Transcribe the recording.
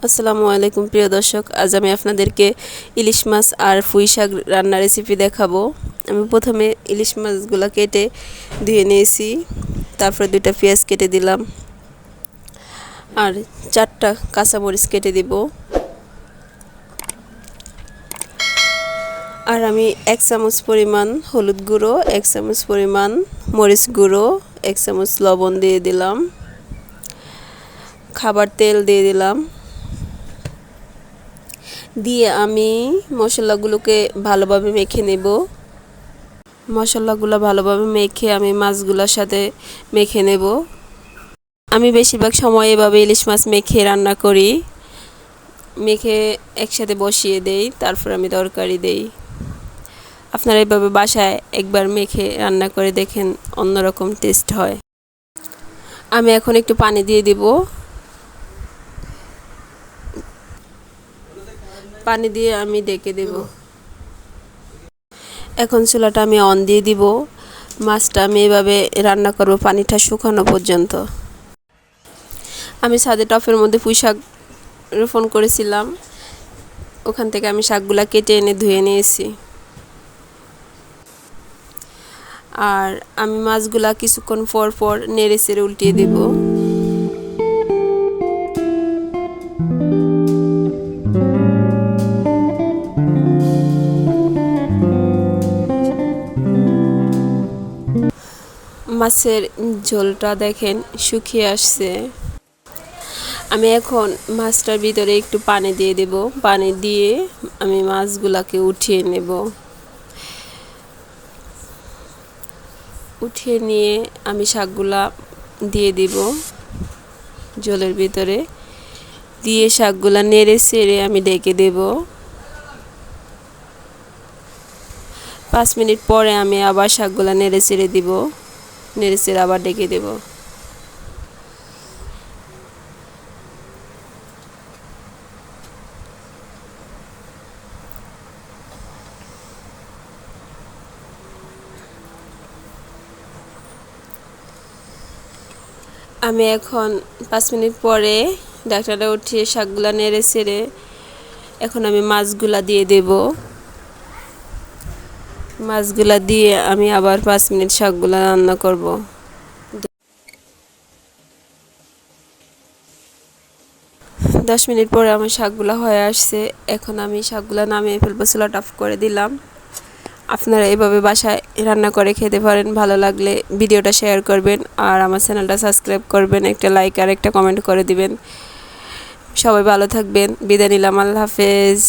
আসসালামু আলাইকুম প্রিয় দর্শক, আজ আমি আপনাদেরকে ইলিশ মাছ আর পুঁই শাক রান্নার রেসিপি দেখাবো। আমি প্রথমে ইলিশ মাছগুলো কেটে ধুয়ে নিয়েছি, তারপরে 2টা পেঁয়াজ কেটে দিলাম আর 4টা কাঁচামরিচ কেটে দিব। আর আমি 1 চামচ পরিমাণ হলুদ গুঁড়ো, 1 চামচ পরিমাণ মরিচ গুঁড়ো, 1 চামচ লবণ দিয়ে দিলাম, খাবার তেল দিয়ে দিলাম। দিয়ে আমি মশলাগুলোকে ভালোভাবে মেখে নেব। মশলাগুলো ভালোভাবে মেখে আমি মাছগুলোর সাথে মেখে নেব। আমি বেশিরভাগ সময় এভাবে ইলিশ মাছ মেখে রান্না করি। মেখে একসাথে বসিয়ে দেই, তারপর আমি তরকারি দেই। আপনারা এভাবে বাসায় একবার মেখে রান্না করে দেখেন, অন্যরকম টেস্ট হয়। আমি এখন একটু পানি দিয়ে দিব। পানি দিয়ে আমি ঢেকে দেব। এখন চুলাটা আমি অন দিয়ে দিব। মাছটা আমি এভাবে রান্না করব পানিটা শুকানো পর্যন্ত। আমি ছাদে টবের মধ্যে পুঁই শাক রোপণ করেছিলাম, ওখান থেকে আমি শাকগুলা কেটে এনে ধুয়ে নিয়েছি। আর আমি মাছগুলা কিছুক্ষণ পর পর নেড়ে চেড়ে উল্টিয়ে দেব। মাছের ঝোলটা দেখেন শুকিয়ে আসছে। আমি এখন মাছটার ভিতরে একটু পানি দিয়ে দেব। পানি দিয়ে আমি মাছগুলাকে উঠিয়ে নেব। উঠিয়ে নিয়ে আমি শাকগুলা দিয়ে দিব ঝোলের ভিতরে। দিয়ে শাকগুলা নেড়ে চেড়ে আমি ঢেকে দেব। 5 মিনিট পরে আমি আবার শাকগুলা নেড়ে চেড়ে দিব, নেড়ে চেড়ে আবার ঢেকে দেব। আমি এখন 5 মিনিট পরে ঢাকনাটা উঠিয়ে শাকগুলা নেড়ে চেড়ে এখন আমি মাছগুলা দিয়ে দেব। মাছগুলা দিয়ে আমি আবার 5 মিনিট শাকগুলা রান্না করব। 10 মিনিট পরে আমার শাকগুলা হয়ে আসছে। এখন আমি শাকগুলা নামিয়ে ফেলবো, চুলাটা অফ করে দিলাম। আপনারা এভাবে বাসায় রান্না করে খেতে পারেন। ভালো লাগলে ভিডিওটা শেয়ার করবেন আর আমার চ্যানেলটা সাবস্ক্রাইব করবেন, একটা লাইক আর একটা কমেন্ট করে দিবেন। সবাই ভালো থাকবেন। বিদায় নিলাম, আল্লাহ হাফেজ।